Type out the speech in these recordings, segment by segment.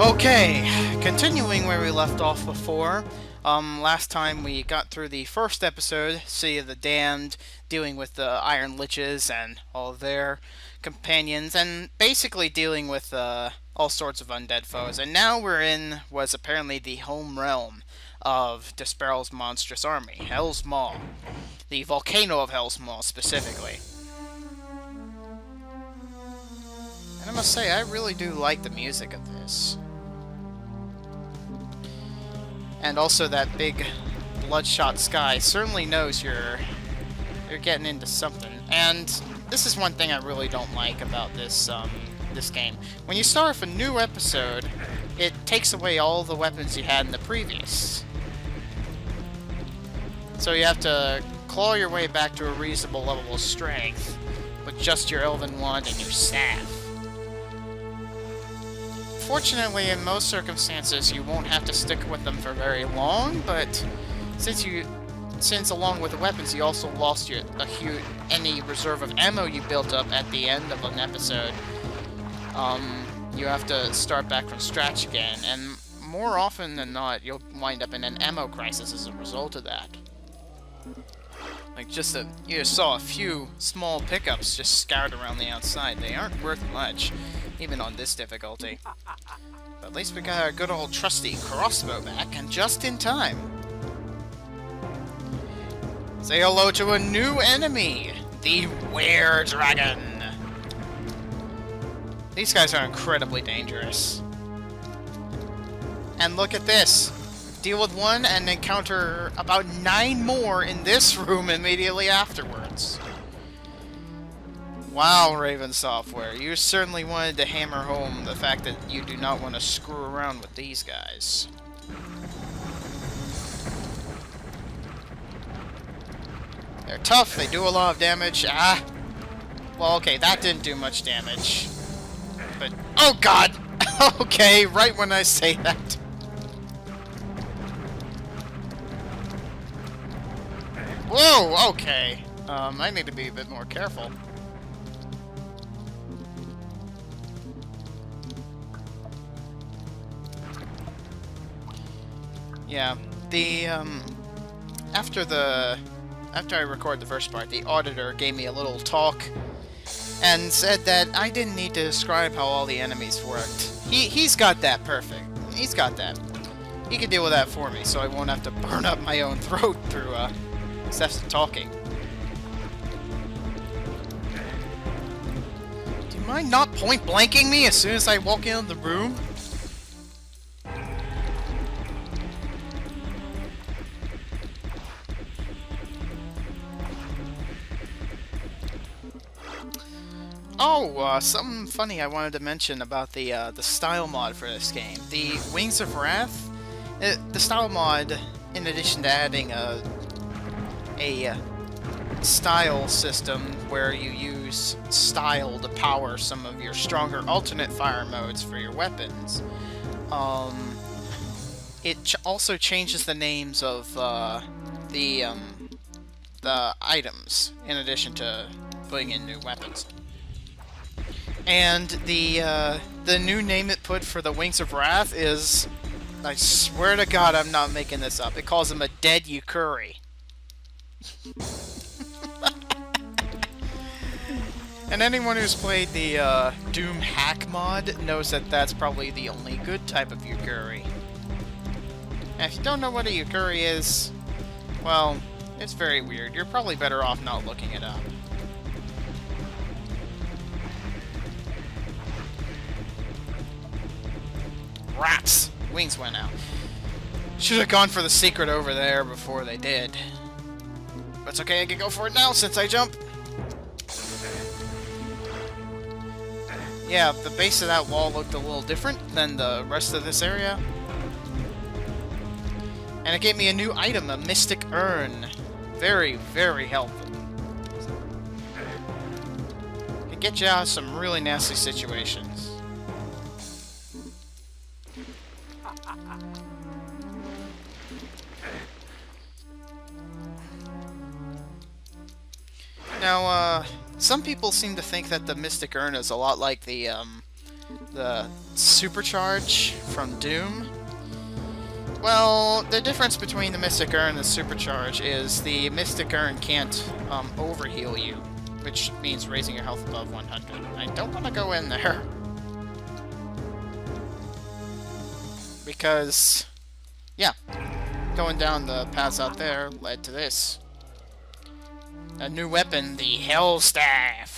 Okay, continuing where we left off before. Last time we got through the first episode, City of the Damned, dealing with the Iron Liches and all of their companions, and basically dealing with all sorts of undead foes. And now we're in was apparently the home realm of Disparal's monstrous army, Hell's Maw. The volcano of Hell's Maw, specifically. And I must say, I really do like the music of this. And also that big bloodshot sky certainly knows you're getting into something. And this is one thing I really don't like about this this game. When you start off a new episode, it takes away all the weapons you had in the previous. So you have to claw your way back to a reasonable level of strength with just your Elven Wand and your staff. Fortunately, in most circumstances, you won't have to stick with them for very long, but since along with the weapons, you also lost any reserve of ammo you built up at the end of an episode, you have to start back from scratch again, and more often than not, you'll wind up in an ammo crisis as a result of that. Like, you just saw a few small pickups just scattered around the outside. They aren't worth much, even on this difficulty. But at least we got our good old trusty crossbow back, and just in time. Say hello to a new enemy, the Weredragon. These guys are incredibly dangerous. And look at this. Deal with one and encounter about 9 more in this room immediately afterwards. Wow, Raven Software, you certainly wanted to hammer home the fact that you do not want to screw around with these guys. They're tough, they do a lot of damage. Well, okay, that didn't do much damage. But, oh god! Okay, right when I say that. Whoa, okay. I need to be a bit more careful. Yeah, after I recorded the first part, the auditor gave me a little talk and said that I didn't need to describe how all the enemies worked. He's got that perfect. He's got that. He can deal with that for me, so I won't have to burn up my own throat through, excessive talking. Do you mind not point-blanking me as soon as I walk into the room? Oh, something funny I wanted to mention about the style mod for this game. The Wings of Wrath, the style mod, in addition to adding a style system where you use style to power some of your stronger alternate fire modes for your weapons, it also changes the names of the items in addition to putting in new weapons. And the new name it put for the Wings of Wrath is, I swear to God I'm not making this up, it calls him a dead Yukuri. And anyone who's played the Doom hack mod knows that that's probably the only good type of Yukuri. And if you don't know what a Yukuri is, well, it's very weird. You're probably better off not looking it up. Rats! Wings went out. Should have gone for the secret over there before they did. But it's okay, I can go for it now since I jump. Yeah, the base of that wall looked a little different than the rest of this area. And it gave me a new item, a Mystic Urn. Very, very helpful. It can get you out of some really nasty situations. Now, some people seem to think that the Mystic Urn is a lot like the the supercharge from Doom. Well, the difference between the Mystic Urn and the supercharge is the Mystic Urn can't overheal you, which means raising your health above 100. I don't want to go in there. Because, yeah, going down the paths out there led to this. A new weapon, the Hellstaff.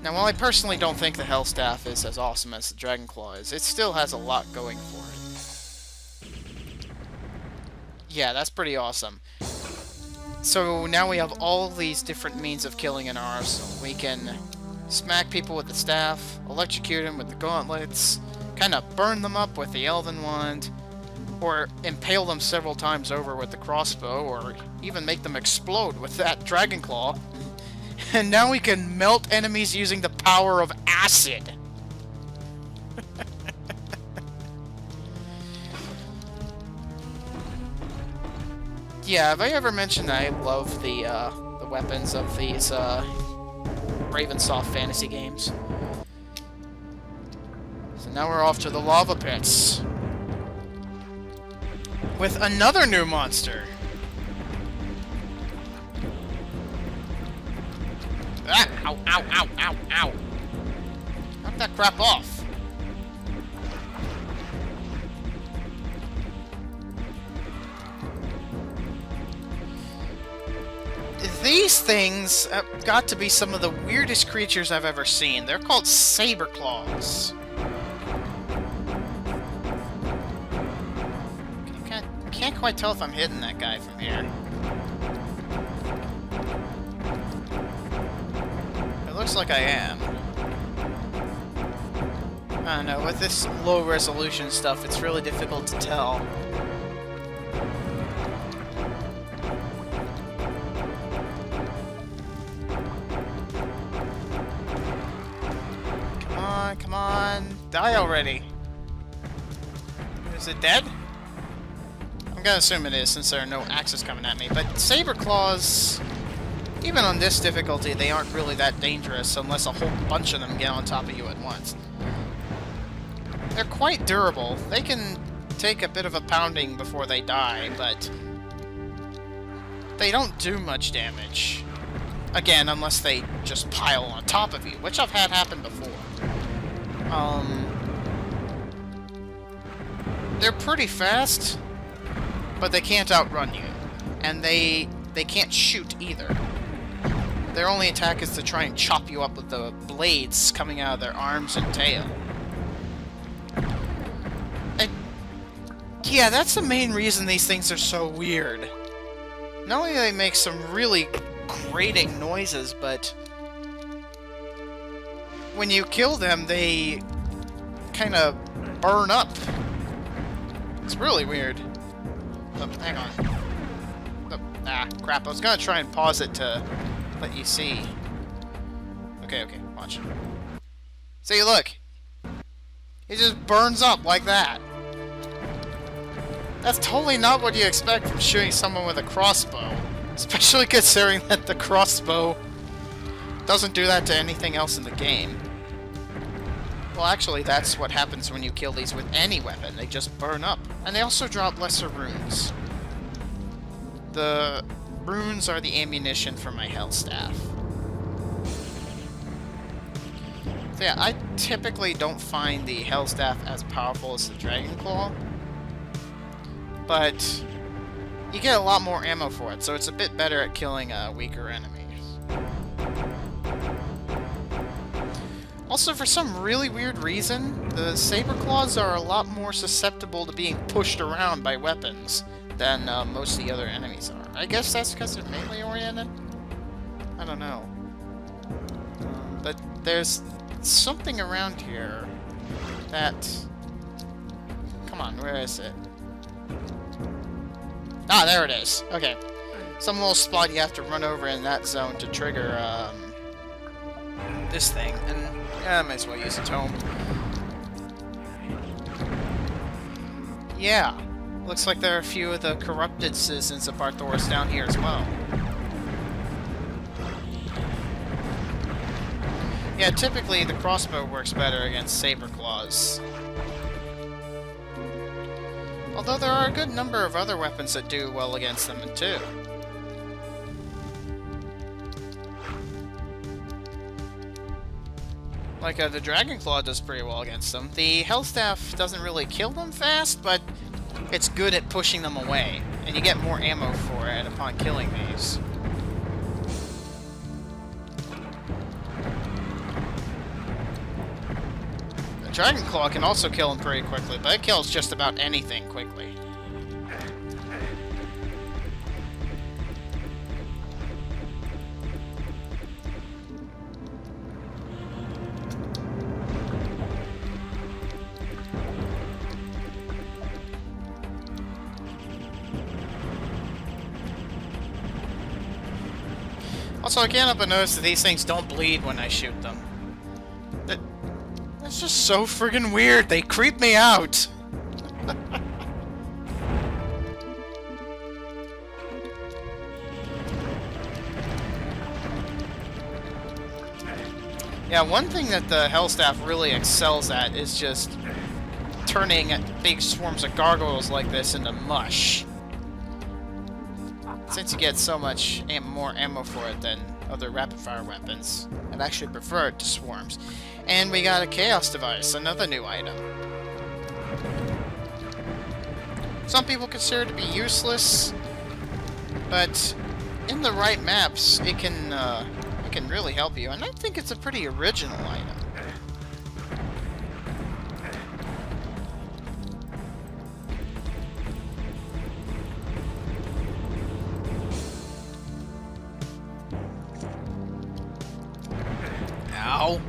Now, while I personally don't think the Hellstaff is as awesome as the Dragonclaw is, it still has a lot going for it. Yeah, that's pretty awesome. So now we have all these different means of killing in our arsenal. We can smack people with the staff, electrocute them with the gauntlets, kind of burn them up with the Elven Wand, or impale them several times over with the crossbow, or even make them explode with that Dragonclaw. And now we can melt enemies using the power of acid. Yeah, have I ever mentioned that I love the weapons of these Ravensoft fantasy games? So now we're off to the lava pits with another new monster. Ah! Ow! Ow! Ow! Ow! Ow! Knock that crap off. These things have got to be some of the weirdest creatures I've ever seen. They're called Sabreclaws. Can't quite tell if I'm hitting that guy from here. It looks like I am. I don't know, with this low resolution stuff, it's really difficult to tell. Come on, die already. Is it dead? I'm gonna assume it is, since there are no axes coming at me. But Sabreclaws, even on this difficulty, they aren't really that dangerous unless a whole bunch of them get on top of you at once. They're quite durable. They can take a bit of a pounding before they die, but they don't do much damage. Again, unless they just pile on top of you, which I've had happen before. They're pretty fast, but they can't outrun you. And they can't shoot either. Their only attack is to try and chop you up with the blades coming out of their arms and tail. And yeah, that's the main reason these things are so weird. Not only do they make some really grating noises, but when you kill them, they kind of burn up. It's really weird. Oh, hang on. Oh, ah, crap. I was gonna try and pause it to let you see. Okay, watch. See, look. It just burns up like that. That's totally not what you expect from shooting someone with a crossbow. Especially considering that the crossbow doesn't do that to anything else in the game. Well, actually, that's what happens when you kill these with any weapon. They just burn up. And they also drop lesser runes. The runes are the ammunition for my Hellstaff. So yeah, I typically don't find the Hellstaff as powerful as the Dragonclaw. But you get a lot more ammo for it, so it's a bit better at killing weaker enemies. Also, for some really weird reason, the Sabreclaws are a lot more susceptible to being pushed around by weapons than most of the other enemies are. I guess that's because they're melee-oriented? I don't know. But there's something around here that... Come on, where is it? Ah, there it is. Okay. Some little spot you have to run over in that zone to trigger, this thing. And, yeah, I might as well use a tome. Yeah. Looks like there are a few of the corrupted citizens of Barthoris down here as well. Yeah, typically the crossbow works better against Sabreclaws. Although there are a good number of other weapons that do well against them, too. Like, the Dragon Claw does pretty well against them. The Hellstaff doesn't really kill them fast, but it's good at pushing them away. And you get more ammo for it upon killing these. The Dragon Claw can also kill them pretty quickly, but it kills just about anything quickly. Also, I can't help but notice that these things don't bleed when I shoot them. That's just so friggin' weird. They creep me out. Yeah, one thing that the Hellstaff really excels at is just turning big swarms of gargoyles like this into mush. Since you get so much more ammo for it than other rapid-fire weapons, I'd actually prefer it to swarms. And we got a Chaos Device, another new item. Some people consider it to be useless, but in the right maps, it can really help you. And I think it's a pretty original item. Ow.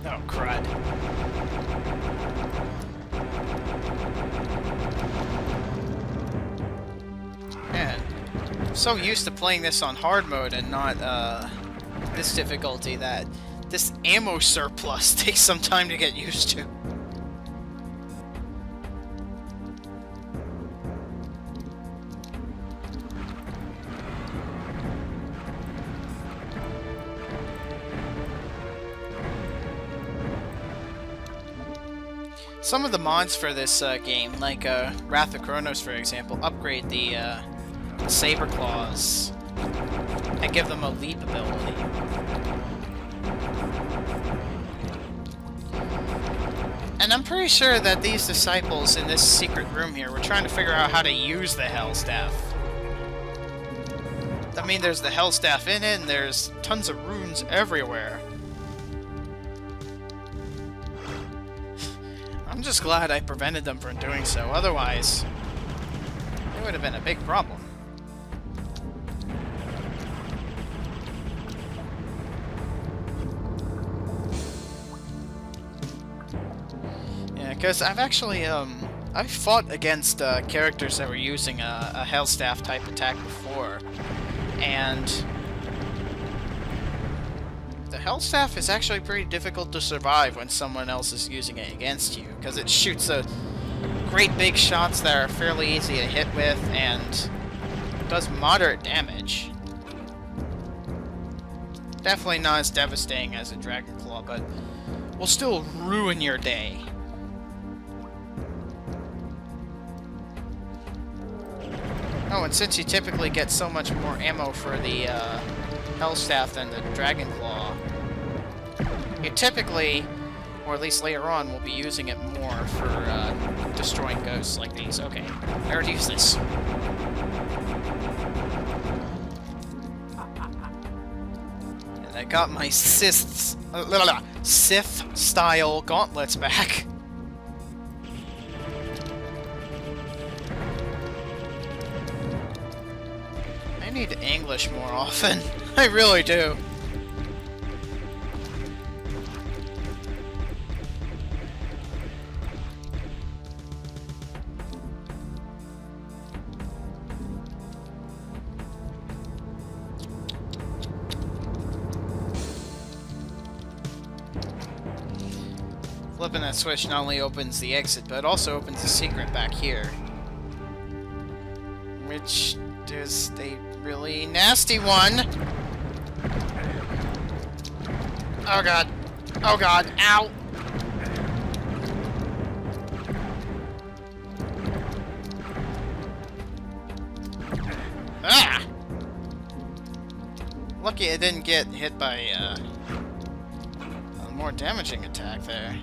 Oh, crud. Man, I'm so used to playing this on hard mode and not, this difficulty that this ammo surplus takes some time to get used to. Some of the mods for this game, like Wrath of Kronos, for example, upgrade the Sabreclaws and give them a leap ability. And I'm pretty sure that these disciples in this secret room here were trying to figure out how to use the Hellstaff. I mean, there's the Hellstaff in it, and there's tons of runes everywhere. I'm just glad I prevented them from doing so, otherwise it would have been a big problem. Yeah, because I've actually, I've fought against characters that were using a Hellstaff type attack before, and the Hellstaff is actually pretty difficult to survive when someone else is using it against you, because it shoots great big shots that are fairly easy to hit with, and does moderate damage. Definitely not as devastating as a Dragon Claw, but will still ruin your day. Oh, and since you typically get so much more ammo for the Hellstaff than the Dragon Claw, you typically, or at least later on, will be using it more for destroying ghosts like these. Okay, I already used this. And I got my Sith-style gauntlets back. I need English more often. I really do. Flipping that switch not only opens the exit, but it also opens the secret back here. which there's a really nasty one. Oh god. Oh god. Ow! Ah! Lucky I didn't get hit by a more damaging attack there.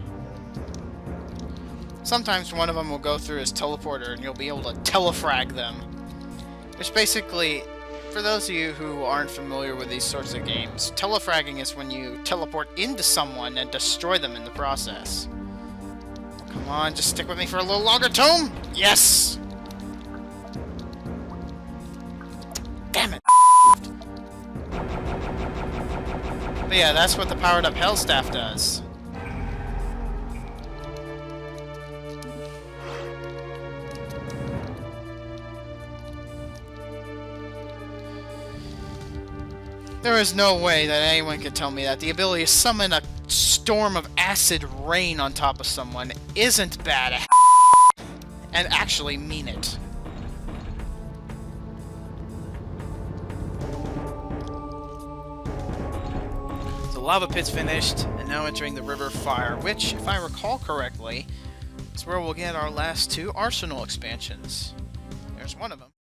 Sometimes one of them will go through his teleporter and you'll be able to telefrag them. Which basically, for those of you who aren't familiar with these sorts of games, telefragging is when you teleport into someone and destroy them in the process. Come on, just stick with me for a little longer, Tome! Yes! Damn it! But yeah, that's what the powered-up Hellstaff does. There is no way that anyone could tell me that the ability to summon a storm of acid rain on top of someone isn't bad and actually mean it. The lava pit's finished, and now entering the River of Fire, which, if I recall correctly, is where we'll get our last two Arsenal expansions. There's one of them.